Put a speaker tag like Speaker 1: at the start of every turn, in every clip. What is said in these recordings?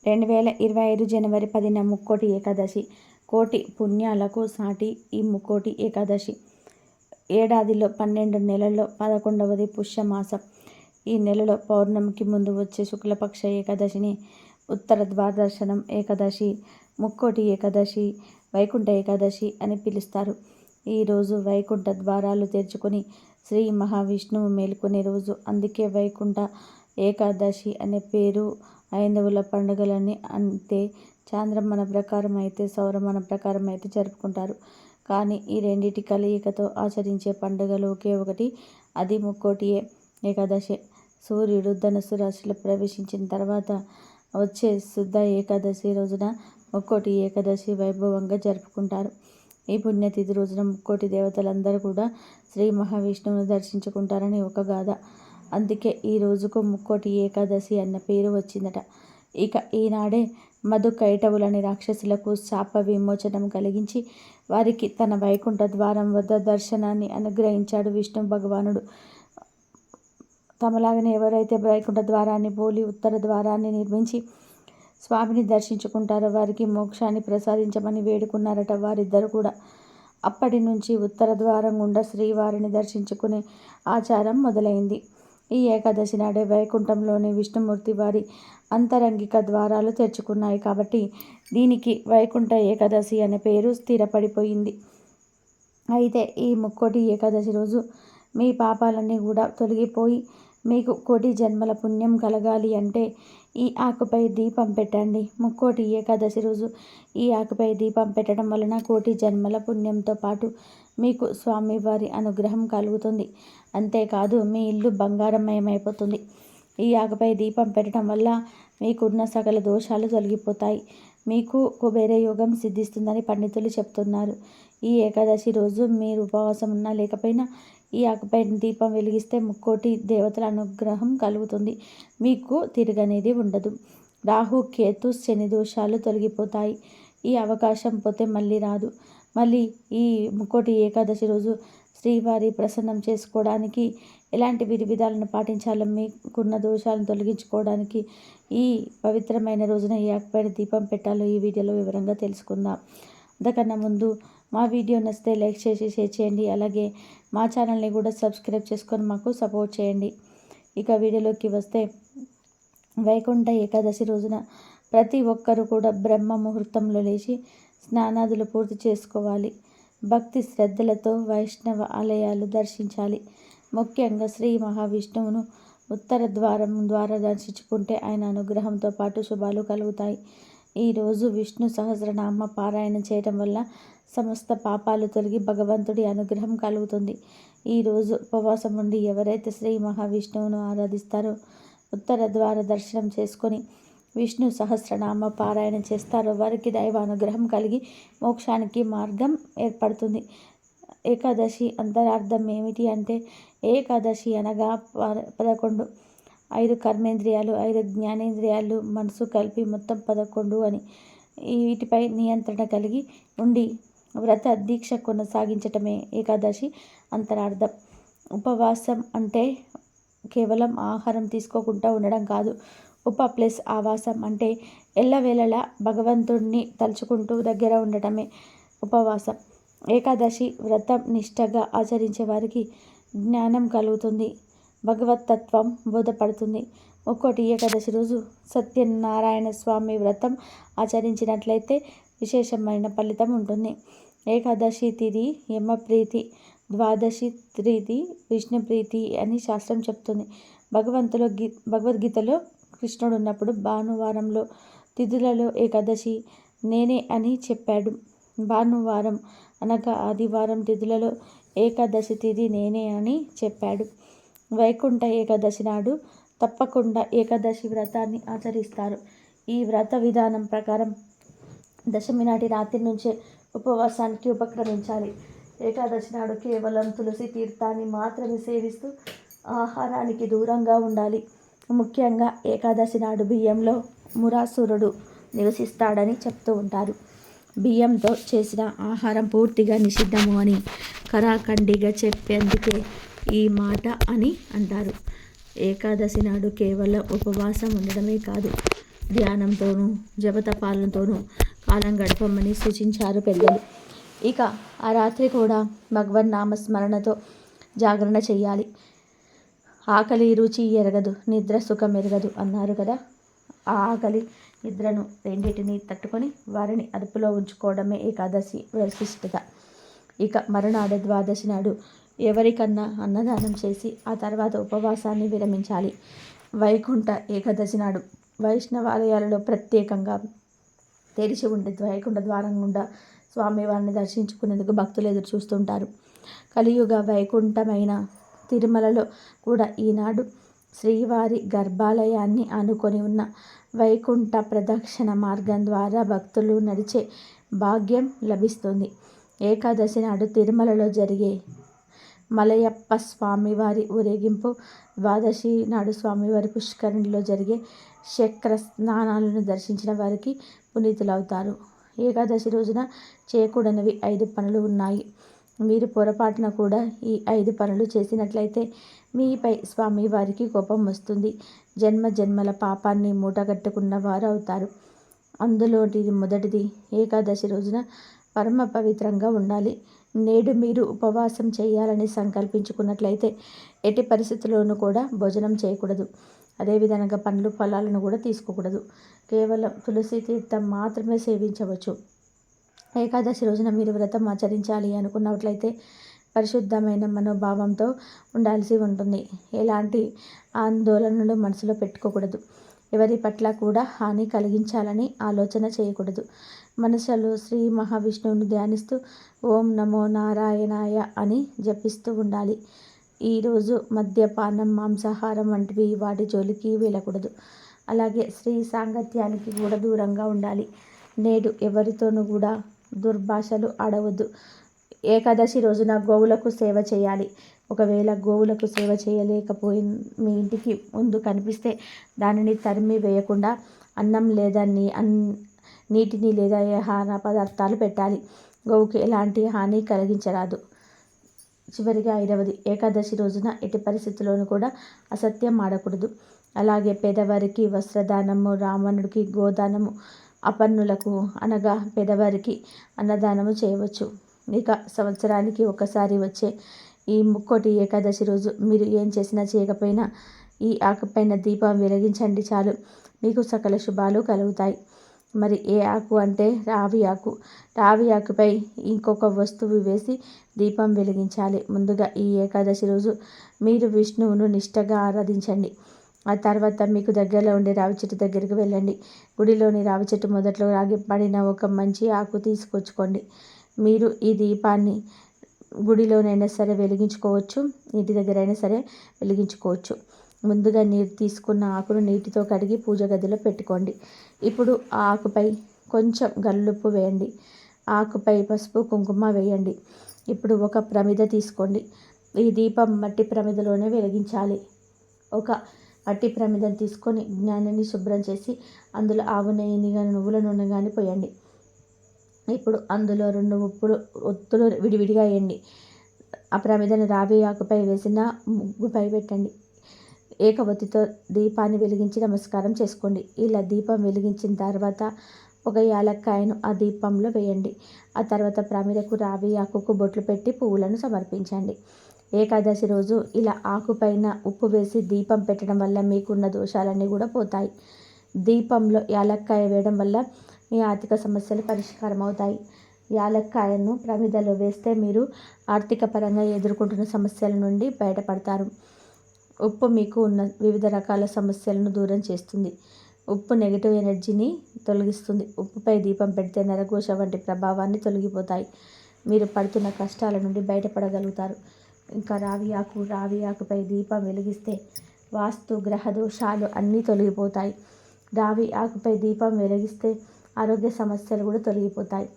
Speaker 1: 2025 జనవరి 10న ముక్కోటి ఏకాదశి. కోటి పుణ్యాలకు సాటి ఈ ముక్కోటి ఏకాదశి. ఏడాదిలో 12 నెలల్లో 11వది పుష్యమాసం. ఈ నెలలో పౌర్ణమికి ముందు వచ్చే శుక్లపక్ష ఏకాదశిని ఉత్తర ద్వాదశనం ఏకాదశి, ముక్కోటి ఏకాదశి, వైకుంఠ ఏకాదశి అని పిలుస్తారు. ఈరోజు వైకుంఠ ద్వారాలు తెరుచుకొని శ్రీ మహావిష్ణువు మేలుకునే రోజు. అందుకే వైకుంఠ ఏకాదశి అనే పేరు. హైందవుల పండుగలన్నీ అంతే. చాంద్రమాన ప్రకారం అయితే, సౌరమాన ప్రకారం అయితే జరుపుకుంటారు. కానీ ఈ రెండిటి కలయికతో ఆచరించే పండుగలు ఒకే ఒకటి, అది ముక్కోటి ఏకాదశి. సూర్యుడు ధనుసు రాశిలో ప్రవేశించిన తర్వాత వచ్చే శుద్ధ ఏకాదశి రోజున ముక్కోటి ఏకాదశి వైభవంగా జరుపుకుంటారు. ఈ పుణ్యతిథి రోజున ముక్కోటి దేవతలందరూ కూడా శ్రీ మహావిష్ణువును దర్శించుకుంటారని ఒక గాథ. అందుకే ఈ రోజుకు ముక్కోటి ఏకాదశి అన్న పేరు వచ్చిందట. ఇక ఈనాడే మధు కైటవులని రాక్షసులకు శాప విమోచనం కలిగించి వారికి తన వైకుంఠ ద్వారం వద్ద దర్శనాన్ని అనుగ్రహించాడు విష్ణు భగవానుడు. తమలాగనే ఎవరైతే వైకుంఠ ద్వారాన్ని పోలి ఉత్తర ద్వారాన్ని నిర్మించి స్వామిని దర్శించుకుంటారో వారికి మోక్షాన్ని ప్రసాదించమని వేడుకున్నారట వారిద్దరు కూడా. అప్పటి నుంచి ఉత్తర ద్వారం గుండా శ్రీవారిని దర్శించుకునే ఆచారం మొదలైంది. ఈ ఏకాదశి నాడే వైకుంఠంలోని విష్ణుమూర్తి వారి అంతరంగిక ద్వారాలు తెరుచుకున్నాయి కాబట్టి దీనికి వైకుంఠ ఏకాదశి అనే పేరు స్థిరపడిపోయింది. అయితే ఈ ముక్కోటి ఏకాదశి రోజు మీ పాపాలన్నీ కూడా తొలగిపోయి మీకు కోటి జన్మల పుణ్యం కలగాలి అంటే ఈ ఆకుపై దీపం పెట్టండి. ముక్కోటి ఏకాదశి రోజు ఈ ఆకుపై దీపం పెట్టడం వలన కోటి జన్మల పుణ్యంతో పాటు మీకు స్వామివారి అనుగ్రహం కలుగుతుంది. అంతేకాదు మీ ఇల్లు బంగారమయమైపోతుంది. ఈ ఆకుపై దీపం పెట్టడం వల్ల మీకున్న సకల దోషాలు తొలగిపోతాయి. మీకు కుబేర యోగం సిద్ధిస్తుందని పండితులు చెప్తున్నారు. ఈ ఏకాదశి రోజు మీరు ఉపవాసం ఉన్నా లేకపోయినా ఈ ఆకుపై దీపం వెలిగిస్తే ముక్కోటి దేవతల అనుగ్రహం కలుగుతుంది. మీకు తిరగనేది ఉండదు. రాహు, కేతు, శని దోషాలు తొలగిపోతాయి. ఈ అవకాశం పోతే మళ్ళీ రాదు. మళ్ళీ ఈ ముక్కోటి ఏకాదశి రోజు శ్రీవారి ప్రసన్నం చేసుకోవడానికి ఎలాంటి విధి విధాలను పాటించాలో, మీకున్న దోషాలను తొలగించుకోవడానికి ఈ పవిత్రమైన రోజున ఏ ఆకుపైన దీపం పెట్టాలో ఈ వీడియోలో వివరంగా తెలుసుకుందాం. అంతకన్నా ముందు మా వీడియో నచ్చితే లైక్ చేసి షేర్ చేయండి. అలాగే మా ఛానల్ని కూడా సబ్స్క్రైబ్ చేసుకొని మాకు సపోర్ట్ చేయండి. ఇక వీడియోలోకి వస్తే, వైకుంఠ ఏకాదశి రోజున ప్రతి ఒక్కరూ కూడా బ్రహ్మ ముహూర్తంలో లేచి స్నానాదులు పూర్తి చేసుకోవాలి. భక్తి శ్రద్ధలతో వైష్ణవ ఆలయాలు దర్శించాలి. ముఖ్యంగా శ్రీ మహావిష్ణువును ఉత్తర ద్వారం ద్వారా దర్శించుకుంటే ఆయన అనుగ్రహంతో పాటు శుభాలు కలుగుతాయి. ఈరోజు విష్ణు సహస్రనామ పారాయణ చేయడం వల్ల సమస్త పాపాలు తొలగి భగవంతుడి అనుగ్రహం కలుగుతుంది. ఈరోజు ఉపవాసం ఉండి ఎవరైతే శ్రీ మహావిష్ణువును ఆరాధిస్తారో, ఉత్తర ద్వార దర్శనం చేసుకొని విష్ణు సహస్రనామ పారాయణ చేస్తారో వారికి దైవ అనుగ్రహం కలిగి మోక్షానికి మార్గం ఏర్పడుతుంది. ఏకాదశి అంతరార్థం ఏమిటి అంటే, ఏకాదశి అనగా 11, 5 కర్మేంద్రియాలు, 5 జ్ఞానేంద్రియాలు, మనసు కలిపి మొత్తం 11 అని. వీటిపై నియంత్రణ కలిగి ఉండి వ్రత దీక్ష కొనసాగించటమే ఏకాదశి అంతరార్థం. ఉపవాసం అంటే కేవలం ఆహారం తీసుకోకుండా ఉండడం కాదు. ప్లస్ ఆవాసం అంటే ఎల్లవేళలా భగవంతుడిని తలుచుకుంటూ దగ్గర ఉండటమే ఉపవాసం. ఏకాదశి వ్రతం నిష్టగా ఆచరించే వారికి జ్ఞానం కలుగుతుంది, భగవతత్వం బోధపడుతుంది. ముక్కోటి ఏకాదశి రోజు సత్యనారాయణ స్వామి వ్రతం ఆచరించినట్లయితే విశేషమైన ఫలితం ఉంటుంది. ఏకాదశి తిథి యమప్రీతి, ద్వాదశి తిథి విష్ణు ప్రీతి అని శాస్త్రం చెప్తుంది. భగవద్గీతలో కృష్ణుడు ఉన్నప్పుడు భానువారంలో తిథులలో ఏకాదశి నేనే అని చెప్పాడు. భానువారం అనగా ఆదివారం తిథులలో ఏకాదశి తిథి నేనే అని చెప్పాడు. వైకుంఠ ఏకాదశి నాడు తప్పకుండా ఏకాదశి వ్రతాన్ని ఆచరిస్తారు. ఈ వ్రత విధానం ప్రకారం దశమి నాటి రాత్రి నుంచే ఉపవాసానికి ఉపక్రమించాలి. ఏకాదశి నాడు కేవలం తులసి తీర్థాన్ని మాత్రమే సేవిస్తూ ఆహారానికి దూరంగా ఉండాలి. ముఖ్యంగా ఏకాదశి నాడు బియ్యంలో మురాసురుడు నివసిస్తాడని చెప్తూ ఉంటారు. బియ్యంతో చేసిన ఆహారం పూర్తిగా నిషిద్ధము అని కరాఖండిగా చెప్పేందుకే ఈ మాట అని అంటారు. ఏకాదశి నాడు కేవలం ఉపవాసం ఉండడమే కాదు, ధ్యానంతోనూ జపతపాలతోనూ కాలం గడపమని సూచించారు పెద్దలు. ఇక ఆ రాత్రి కూడా భగవన్ నామస్మరణతో జాగరణ చెయ్యాలి. ఆకలి రుచి ఎరగదు, నిద్ర సుఖం ఎరగదు అన్నారు కదా. ఆ ఆకలి నిద్రను రెండింటినీ తట్టుకొని వారిని అదుపులో ఉంచుకోవడమే ఏకాదశి విశిష్టత. ఇక మరునాడు ద్వాదశి నాడు ఎవరికన్నా అన్నదానం చేసి ఆ తర్వాత ఉపవాసాన్ని విరమించాలి. వైకుంఠ ఏకాదశి నాడు వైష్ణవాలయాలలో ప్రత్యేకంగా తెరిచి ఉండే వైకుంఠ ద్వారం గుండా స్వామివారిని దర్శించుకునేందుకు భక్తులు ఎదురు చూస్తుంటారు. కలియుగ వైకుంఠమైన తిరుమలలో కూడా ఈనాడు శ్రీవారి గర్భాలయాన్ని ఆనుకొని ఉన్న వైకుంఠ ప్రదక్షిణ మార్గం ద్వారా భక్తులు నడిచే భాగ్యం లభిస్తుంది. ఏకాదశి నాడు తిరుమలలో జరిగే మలయప్ప స్వామివారి ఊరేగింపు, ద్వాదశి నాడు స్వామివారి పుష్కరిణిలో జరిగే చక్ర స్నానాలను దర్శించిన వారికి పునీతులవుతారు. ఏకాదశి రోజున చేయకూడనివి 5 పనులు ఉన్నాయి. మీరు పొరపాటున కూడా ఈ 5 పనులు చేసినట్లయితే మీపై స్వామివారికి కోపం వస్తుంది. జన్మ జన్మల పాపాన్ని మూటగట్టుకున్న వారు అవుతారు. అందులోటి మొదటిది, ఏకాదశి రోజున పరమ పవిత్రంగా ఉండాలి. నేడు మీరు ఉపవాసం చేయాలని సంకల్పించుకున్నట్లయితే ఎట్టి పరిస్థితుల్లోనూ కూడా భోజనం చేయకూడదు. అదేవిధంగా పండ్లు ఫలాలను కూడా తీసుకోకూడదు. కేవలం తులసి తీర్థం మాత్రమే సేవించవచ్చు. ఏకాదశి రోజున మీరు వ్రతం ఆచరించాలి అనుకున్నట్లయితే పరిశుద్ధమైన మనోభావంతో ఉండాల్సి ఉంటుంది. ఎలాంటి ఆందోళనలు మనసులో పెట్టుకోకూడదు. ఎవరి పట్ల కూడా హాని కలిగించాలని ఆలోచన చేయకూడదు. మనసులో శ్రీ మహావిష్ణువును ధ్యానిస్తూ ఓం నమో నారాయణాయ అని జపిస్తూ ఉండాలి. ఈరోజు మద్యపానం, మాంసాహారం వంటివి వాటి జోలికి వెళ్ళకూడదు. అలాగే స్త్రీ సాంగత్యానికి కూడా దూరంగా ఉండాలి. నేడు ఎవరితోనూ కూడా దుర్భాషలు ఆడవద్దు. ఏకాదశి రోజున గోవులకు సేవ చేయాలి. ఒకవేళ గోవులకు సేవ చేయలేకపోయి మీ ఇంటికి ముందు కనిపిస్తే దానిని తరిమి వేయకుండా అన్నం లేదా నీటిని లేదా ఆహార పదార్థాలు పెట్టాలి. గోవుకి ఎలాంటి హాని కలిగించరాదు. చివరిగా 5వది, ఏకాదశి రోజున ఎట్టి పరిస్థితుల్లోనూ కూడా అసత్యం ఆడకూడదు. అలాగే పేదవారికి వస్త్రదానము, రావణుడికి గోదానము, అపన్నులకు అనగా పేదవారికి అన్నదానము చేయవచ్చు. ఇక సంవత్సరానికి ఒకసారి వచ్చే ఈ ముక్కోటి ఏకాదశి రోజు మీరు ఏం చేసినా చేయకపోయినా ఈ ఆకుపైన దీపం వెలిగించండి చాలు, మీకు సకల శుభాలు కలుగుతాయి. మరి ఏ ఆకు అంటే రావి ఆకు. రావి ఆకుపై ఇంకొక వస్తువు వేసి దీపం వెలిగించాలి. ముందుగా ఈ ఏకాదశి రోజు మీరు విష్ణువును నిష్టగా ఆరాధించండి. ఆ తర్వాత మీకు దగ్గరలో ఉండే రావి చెట్టు దగ్గరికి వెళ్ళండి. గుడిలోని రావి చెట్టు మొదట్లో పడిన ఒక మంచి ఆకు తీసుకొచ్చుకోండి. మీరు ఈ దీపాన్ని గుడిలోనైనా సరే వెలిగించుకోవచ్చు, ఇంటి దగ్గరైనా సరే వెలిగించుకోవచ్చు. ముందుగా నీరు తీసుకున్న ఆకును నీటితో కడిగి పూజ గదిలో పెట్టుకోండి. ఇప్పుడు ఆ ఆకుపై కొంచెం గల్లుప్పు వేయండి. ఆకుపై పసుపు కుంకుమ వేయండి. ఇప్పుడు ఒక ప్రమిద తీసుకోండి. ఈ దీపం మట్టి ప్రమిదలోనే వెలిగించాలి. ఒక మట్టి ప్రమిదను తీసుకొని జ్ఞానాన్ని శుభ్రం చేసి అందులో ఆవు నెయ్యిని కానీ నువ్వుల నూనె కానీ పోయండి. ఇప్పుడు అందులో 2 ఒత్తులు విడివిడిగా వేయండి. ఆ ప్రమిదను రావి ఆకుపై వేసిన ముగ్గుపై పెట్టండి. ఏకవత్తితో దీపాన్ని వెలిగించి నమస్కారం చేసుకోండి. ఇలా దీపం వెలిగించిన తర్వాత ఒక యాలక్కాయను ఆ దీపంలో వేయండి. ఆ తర్వాత ప్రమిదకు రావి ఆకుకు బొట్లు పెట్టి పువ్వులను సమర్పించండి. ఏకాదశి రోజు ఇలా ఆకుపైన ఉప్పు వేసి దీపం పెట్టడం వల్ల మీకున్న దోషాలన్నీ కూడా పోతాయి. దీపంలో యాలక్కాయ వేయడం వల్ల మీ ఆర్థిక సమస్యలు పరిష్కారం అవుతాయి. యాలక్కాయను ప్రమిదలో వేస్తే మీరు ఆర్థిక పరంగా ఎదుర్కొంటున్న సమస్యల నుండి బయటపడతారు. ఉప్పు మీకు ఉన్న వివిధ రకాల సమస్యలను దూరం చేస్తుంది. ఉప్పు నెగిటివ్ ఎనర్జీని తొలగిస్తుంది. ఉప్పుపై దీపం పెడితే నరఘోష వంటి ప్రభావాన్ని తొలగిపోతాయి. మీరు పడుతున్న కష్టాల నుండి బయటపడగలుగుతారు. ఇంకా రావి ఆకుపై దీపం వెలిగిస్తే వాస్తు గ్రహ దోషాలు అన్నీ తొలగిపోతాయి. రావి ఆకుపై దీపం వెలిగిస్తే ఆరోగ్య సమస్యలు కూడా తొలగిపోతాయి.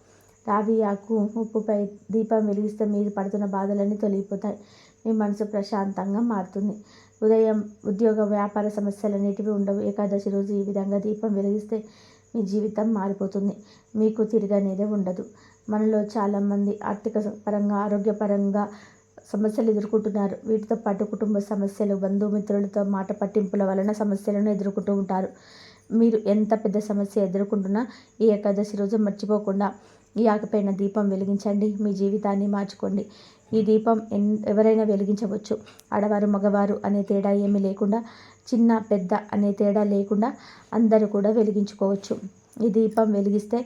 Speaker 1: రావి ఆకు ఉప్పుపై దీపం వెలిగిస్తే మీరు పడుతున్న బాధలన్నీ తొలగిపోతాయి. మీ మనసు ప్రశాంతంగా మారుతుంది. ఉద్యోగ వ్యాపార సమస్యలన్నిటివి ఉండవు. ఏకాదశి రోజు ఈ విధంగా దీపం వెలిగిస్తే మీ జీవితం మారిపోతుంది. మీకు తిరగనేదే ఉండదు. మనలో చాలామంది ఆర్థిక పరంగా, ఆరోగ్యపరంగా సమస్యలు ఎదుర్కొంటున్నారు. వీటితో పాటు కుటుంబ సమస్యలు, బంధుమిత్రులతో మాట పట్టింపుల వలన సమస్యలను ఎదుర్కొంటూ ఉంటారు. మీరు ఎంత పెద్ద సమస్య ఎదుర్కొంటున్నా ఈ ఏకాదశి రోజు మర్చిపోకుండా ఈ ఆకుపైన దీపం వెలిగించండి. మీ జీవితాన్ని మార్చుకోండి. ఈ దీపం ఎవరైనా వెలిగించవచ్చు. ఆడవారు మగవారు అనే తేడా ఏమీ లేకుండా, చిన్న పెద్ద అనే తేడా లేకుండా అందరూ కూడా వెలిగించుకోవచ్చు. ఈ దీపం వెలిగిస్తే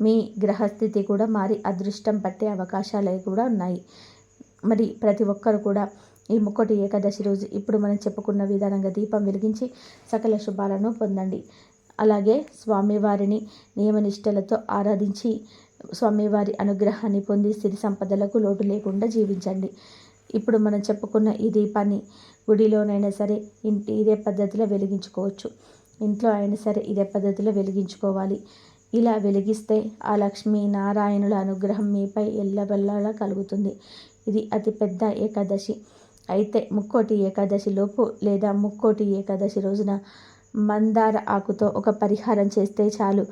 Speaker 1: మీ గ్రహస్థితి కూడా మారి అదృష్టం పట్టే అవకాశాలు కూడా ఉన్నాయి. మరి ప్రతి ఒక్కరు కూడా ఈ ముక్కోటి ఏకాదశి రోజు ఇప్పుడు మనం చెప్పుకున్న విధానంగా దీపం వెలిగించి సకల శుభాలను పొందండి. అలాగే స్వామివారిని నియమనిష్టలతో ఆరాధించి స్వామివారి అనుగ్రహాన్ని పొంది సిరి సంపదలకు లోటు లేకుండా జీవించండి. ఇప్పుడు మనం చెప్పుకున్న ఈ దీపాన్ని గుడిలోనైనా సరే ఇదే పద్ధతిలో వెలిగించుకోవచ్చు. ఇంట్లో అయినా సరే ఇదే పద్ధతిలో వెలిగించుకోవాలి. ఇలా వెలిగిస్తే ఆ లక్ష్మీ నారాయణుల అనుగ్రహం మీపై ఎల్లవెల్లలా కలుగుతుంది. ఇది అతిపెద్ద ఏకాదశి. అయితే ముక్కోటి ఏకాదశి లోపు లేదా ముక్కోటి ఏకాదశి రోజున మందార ఆకుతో ఒక పరిహారం చేస్తే చాలు.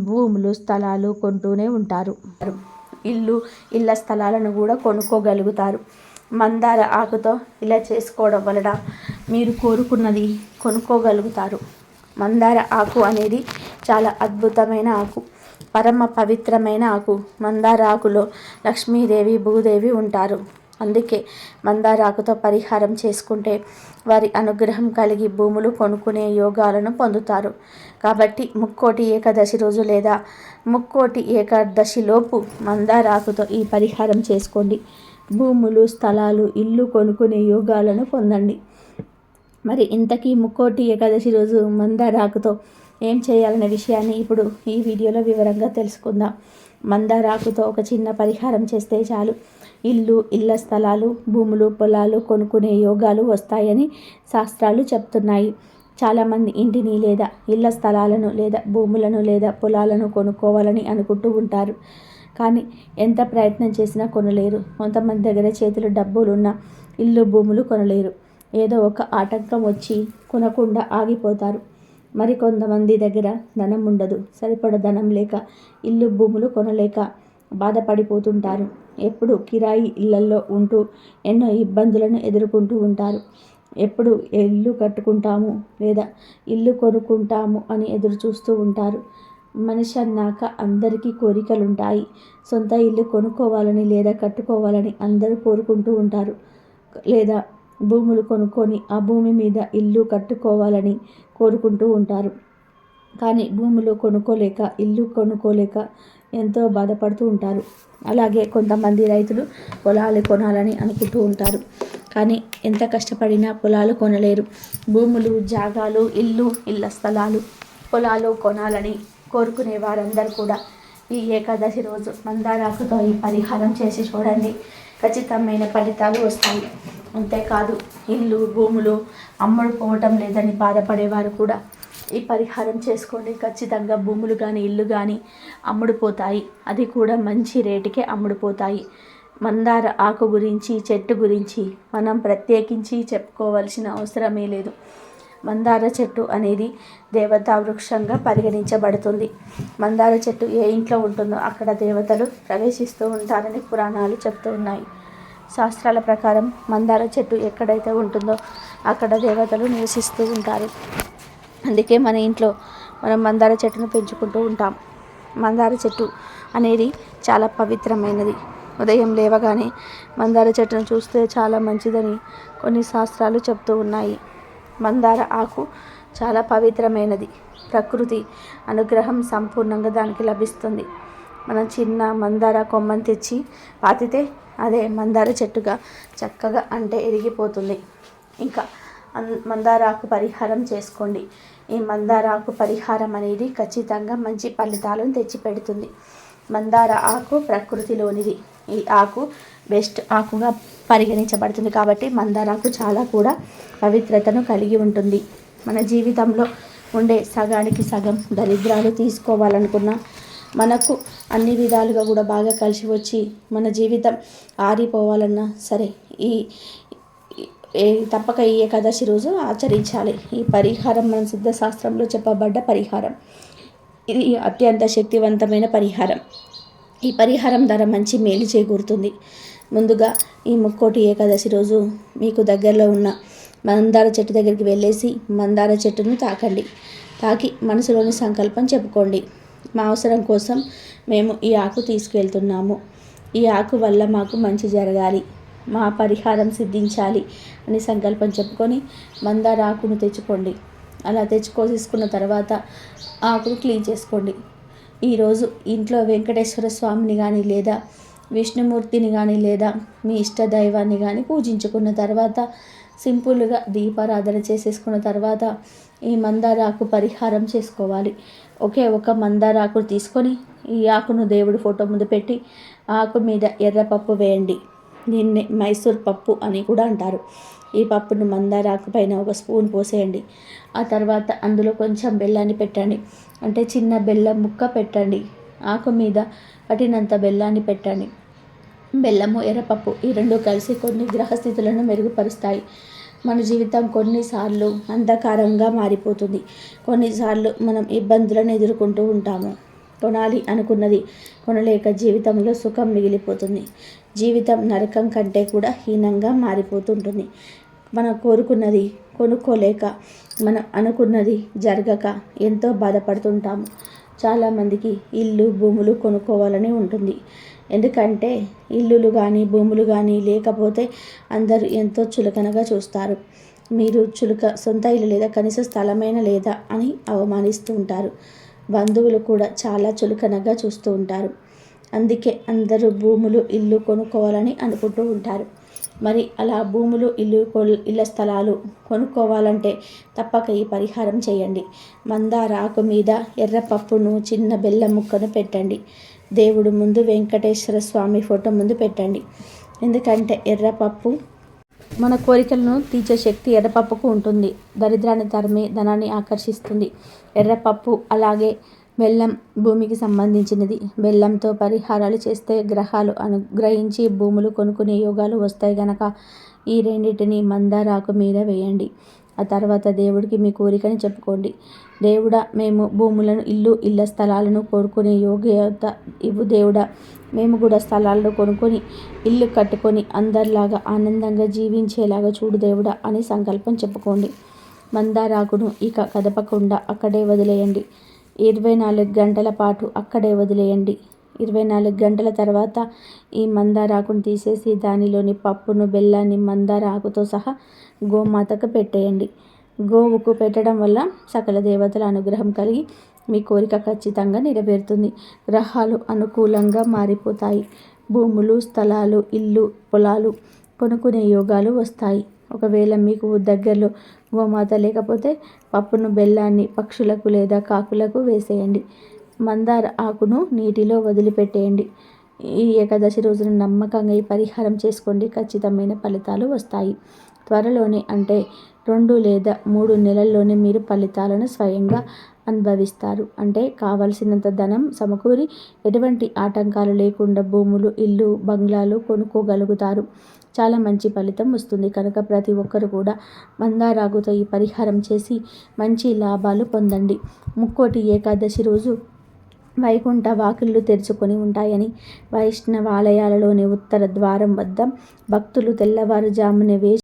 Speaker 1: భూములు స్థలాలు కొంటూనే ఉంటారు. ఇళ్ళ స్థలాలను కూడా కొనుక్కోగలుగుతారు. మందార ఆకుతో ఇలా చేసుకోవడం వలన మీరు కోరుకున్నది కొనుక్కోగలుగుతారు. మందార ఆకు అనేది చాలా అద్భుతమైన ఆకు, పరమ పవిత్రమైన ఆకు. మందార ఆకులో లక్ష్మీదేవి భూదేవి ఉంటారు. అందుకే మందార ఆకుతో పరిహారం చేసుకుంటే వారి అనుగ్రహం కలిగి భూములు కొనుక్కునే యోగాలను పొందుతారు. కాబట్టి ముక్కోటి ఏకాదశి రోజు లేదా ముక్కోటి ఏకాదశిలోపు మందార ఆకుతో ఈ పరిహారం చేసుకోండి. భూములు స్థలాలు ఇల్లు కొనుక్కునే యోగాలను పొందండి. మరి ఇంతకీ ముక్కోటి ఏకాదశి రోజు మందార ఆకుతో ఏం చేయాలనే విషయాన్ని ఇప్పుడు ఈ వీడియోలో వివరంగా తెలుసుకుందాం. మందార ఆకుతో ఒక చిన్న పరిహారం చేస్తే చాలు. ఇళ్ళ స్థలాలు భూములు పొలాలు కొనుక్కునే యోగాలు వస్తాయని శాస్త్రాలు చెప్తున్నాయి. చాలామంది ఇంటిని లేదా ఇళ్ళ స్థలాలను లేదా భూములను లేదా పొలాలను కొనుక్కోవాలని అనుకుంటూ ఉంటారు. కానీ ఎంత ప్రయత్నం చేసినా కొనలేరు. కొంతమంది దగ్గర చేతులు డబ్బులున్న ఇల్లు భూములు కొనలేరు. ఏదో ఒక ఆటంకం వచ్చి కొనకుండా ఆగిపోతారు. మరి కొంతమంది దగ్గర ధనం ఉండదు. సరిపడ ధనం లేక ఇల్లు భూములు కొనలేక బాధపడిపోతుంటారు. ఎప్పుడు కిరాయి ఇళ్లల్లో ఉంటూ ఎన్నో ఇబ్బందులను ఎదుర్కొంటూ ఉంటారు. ఎప్పుడు ఇల్లు కట్టుకుంటాము లేదా ఇల్లు కొనుక్కుంటాము అని ఎదురు చూస్తూ ఉంటారు. మనిషి అన్నాక అందరికీ కోరికలుంటాయి. సొంత ఇల్లు కొనుక్కోవాలని లేదా కట్టుకోవాలని అందరూ కోరుకుంటూ ఉంటారు. లేదా భూములు కొనుక్కొని ఆ భూమి మీద ఇల్లు కట్టుకోవాలని కోరుకుంటూ ఉంటారు. కానీ భూములు కొనుక్కోలేక ఇల్లు కొనుక్కోలేక ఎంతో బాధపడుతూ ఉంటారు. అలాగే కొంతమంది రైతులు పొలాలు కొనాలని అనుకుంటూ ఉంటారు. కానీ ఎంత కష్టపడినా పొలాలు కొనలేరు. భూములు జాగాలు ఇళ్ళ స్థలాలు పొలాలు కొనాలని కోరుకునే వారందరూ కూడా ఈ ఏకాదశి రోజు మందారాకుతో ఈ పరిహారం చేసి చూడండి. ఖచ్చితమైన ఫలితాలు వస్తాయి. అంతేకాదు ఇల్లు భూములు అమ్ముడుపోవటం లేదని బాధపడేవారు కూడా ఈ పరిహారం చేసుకోండి. ఖచ్చితంగా భూములు కానీ ఇల్లు కానీ అమ్ముడుపోతాయి. అది కూడా మంచి రేటుకే అమ్ముడుపోతాయి. మందార ఆకు గురించి చెట్టు గురించి మనం ప్రత్యేకించి చెప్పుకోవాల్సిన అవసరమే లేదు. మందార చెట్టు అనేది దేవతా వృక్షంగా పరిగణించబడుతుంది. మందార చెట్టు ఏ ఇంట్లో ఉంటుందో అక్కడ దేవతలు ప్రవేశిస్తూ ఉంటారని పురాణాలు చెప్తూ ఉన్నాయి. శాస్త్రాల ప్రకారం మందార చెట్టు ఎక్కడైతే ఉంటుందో అక్కడ దేవతలు నివసిస్తూ ఉంటారు. అందుకే మన ఇంట్లో మనం మందార చెట్టును పెంచుకుంటూ ఉంటాం. మందార చెట్టు అనేది చాలా పవిత్రమైనది. ఉదయం లేవగానే మందార చెట్టును చూస్తే చాలా మంచిదని కొన్ని శాస్త్రాలు చెప్తూ ఉన్నాయి. మందార ఆకు చాలా పవిత్రమైనది. ప్రకృతి అనుగ్రహం సంపూర్ణంగా దానికి లభిస్తుంది. మనం చిన్న మందార కొమ్మని తెచ్చి పాతితే అదే మందార చెట్టుగా చక్కగా అంటే ఎదిగిపోతుంది. ఇంకా మందార ఆకు పరిహారం చేసుకోండి. ఈ మందార ఆకు పరిహారం అనేది ఖచ్చితంగా మంచి ఫలితాలను తెచ్చిపెడుతుంది. మందార ఆకు ప్రకృతిలోనిది. ఈ ఆకు బెస్ట్ ఆకుగా పరిగణించబడుతుంది. కాబట్టి మందార ఆకు చాలా కూడా పవిత్రతను కలిగి ఉంటుంది. మన జీవితంలో ఉండే సగానికి సగం దరిద్రాలు తీసుకోవాలనుకున్నా, మనకు అన్ని విధాలుగా కూడా బాగా కలిసి వచ్చి మన జీవితం ఆరిపోవాలన్నా సరే తప్పక ఈ ఏకాదశి రోజు ఆచరించాలి. ఈ పరిహారం మన సిద్ధశాస్త్రంలో చెప్పబడ్డ పరిహారం. ఇది అత్యంత శక్తివంతమైన పరిహారం. ఈ పరిహారం ద్వారా మంచి మేలు చేకూరుతుంది. ముందుగా ఈ ముక్కోటి ఏకాదశి రోజు మీకు దగ్గరలో ఉన్న మందార చెట్టు దగ్గరికి వెళ్ళేసి మందార చెట్టును తాకండి. తాకి మనసులోని సంకల్పం చెప్పుకోండి. మా అవసరం కోసం మేము ఈ ఆకు తీసుకెళ్తున్నాము. ఈ ఆకు వల్ల మాకు మంచి జరగాలి, మా పరిహారం సిద్ధించాలి అని సంకల్పం చెప్పుకొని మందార ఆకును తెచ్చుకోండి. అలా తీసుకున్న తర్వాత ఆకును క్లీన్ చేసుకోండి. ఈరోజు ఇంట్లో వెంకటేశ్వర స్వామిని కానీ లేదా విష్ణుమూర్తిని కానీ లేదా మీ ఇష్ట దైవాన్ని కానీ పూజించుకున్న తర్వాత సింపుల్గా దీపారాధన చేసేసుకున్న తర్వాత ఈ మందార ఆకు పరిహారం చేసుకోవాలి. ఒకే ఒక మందార ఆకును తీసుకొని ఈ ఆకును దేవుడి ఫోటో ముందు పెట్టి ఆకు మీద ఎర్రపప్పు వేయండి. దీన్ని మైసూర్ పప్పు అని కూడా అంటారు. ఈ పప్పును మందార ఆకు పైన ఒక స్పూన్ పోసేయండి. ఆ తర్వాత అందులో కొంచెం బెల్లాన్ని పెట్టండి. అంటే చిన్న బెల్లం ముక్క పెట్టండి. ఆకు మీద పట్టినంత బెల్లాన్ని పెట్టండి. బెల్లము, ఎర్రపప్పు ఈ రెండు కలిసి కొన్ని గ్రహస్థితులను మెరుగుపరుస్తాయి. మన జీవితం కొన్నిసార్లు అంధకారంగా మారిపోతుంది. కొన్నిసార్లు మనం ఇబ్బందులను ఎదుర్కొంటూ ఉంటాము. కొనాలి అనుకున్నది కొనలేక జీవితంలో సుఖం మిగిలిపోతుంది. జీవితం నరకం కంటే కూడా హీనంగా మారిపోతుంటుంది. మనం కోరుకున్నది కొనుక్కోలేక, మనం అనుకున్నది జరగక ఎంతో బాధపడుతుంటాము. చాలామందికి ఇల్లు, భూములు కొనుక్కోవాలని ఉంటుంది. ఎందుకంటే ఇల్లులు కానీ భూములు కానీ లేకపోతే అందరూ ఎంతో చులకనగా చూస్తారు. మీరు సొంత ఇల్లు లేదా కనీస స్థలమైన లేదా అని అవమానిస్తూ ఉంటారు. బంధువులు కూడా చాలా చులకనగా చూస్తూ ఉంటారు. అందుకే అందరూ భూములు, ఇల్లు కొనుక్కోవాలని అనుకుంటూ ఉంటారు. మరి అలా భూములు, ఇళ్ళ స్థలాలు కొనుక్కోవాలంటే తప్పక ఈ పరిహారం చేయండి. మందార ఆకు మీద ఎర్రపప్పును, చిన్న బెల్లం ముక్కను పెట్టండి. దేవుడు ముందు, వెంకటేశ్వర స్వామి ఫోటో ముందు పెట్టండి. ఎందుకంటే ఎర్రపప్పు మన కోరికలను తీర్చే శక్తి ఎర్రపప్పుకు ఉంటుంది. దరిద్రాన్ని తరిమి ధనాన్ని ఆకర్షిస్తుంది. ఎర్రపప్పు అలాగే బెల్లం భూమికి సంబంధించినది. బెల్లంతో పరిహారాలు చేస్తే గ్రహాలు అనుగ్రహించి భూములు కొనుక్కునే యోగాలు వస్తాయి గనక ఈ రెండింటిని మందార ఆకు మీద వేయండి. ఆ తర్వాత దేవుడికి మీ కోరికని చెప్పుకోండి. దేవుడా, మేము భూములను, ఇళ్ళ స్థలాలను కోరుకునే యోగ్యత ఇవ్వు దేవుడా. మేము కూడా స్థలాలను కొనుక్కొని ఇల్లు కట్టుకొని అందరిలాగా ఆనందంగా జీవించేలాగా చూడు దేవుడా అని సంకల్పం చెప్పుకోండి. మందార ఆకును ఇక కదపకుండా అక్కడే వదిలేయండి. 24 గంటల పాటు అక్కడే వదిలేయండి. 24 గంటల తర్వాత ఈ మందార ఆకును తీసేసి దానిలోని పప్పును, బెల్లాన్ని మందార ఆకుతో సహా గోమాతకు పెట్టేయండి. గోవుకు పెట్టడం వల్ల సకల దేవతల అనుగ్రహం కలిగి మీ కోరిక ఖచ్చితంగా నెరవేరుతుంది. గ్రహాలు అనుకూలంగా మారిపోతాయి. భూములు, స్థలాలు, ఇల్లు, పొలాలు కొనుక్కునే యోగాలు వస్తాయి. ఒకవేళ మీకు దగ్గరలో గోమాత లేకపోతే పప్పును, బెల్లాన్ని పక్షులకు లేదా కాకులకు వేసేయండి. మందార ఆకును నీటిలో వదిలిపెట్టేయండి. ఈ ఏకాదశి రోజున నమ్మకంగా ఈ పరిహారం చేసుకోండి. ఖచ్చితమైన ఫలితాలు వస్తాయి. త్వరలోనే అంటే 2 లేదా 3 నెలల్లోనే మీరు ఫలితాలను స్వయంగా అనుభవిస్తారు. అంటే కావలసినంత ధనం సమకూరి ఎటువంటి ఆటంకాలు లేకుండా భూములు, ఇల్లు, బంగ్లాలు కొనుక్కోగలుగుతారు. చాలా మంచి ఫలితం వస్తుంది కనుక ప్రతి ఒక్కరు కూడా మందార ఆకుతో ఈ పరిహారం చేసి మంచి లాభాలు పొందండి. ముక్కోటి ఏకాదశి రోజు వైకుంఠ వాకిళ్ళు తెరుచుకొని ఉంటాయని, వైష్ణవాలయాలలోని ఉత్తర ద్వారం వద్ద భక్తులు తెల్లవారుజామునే వేచి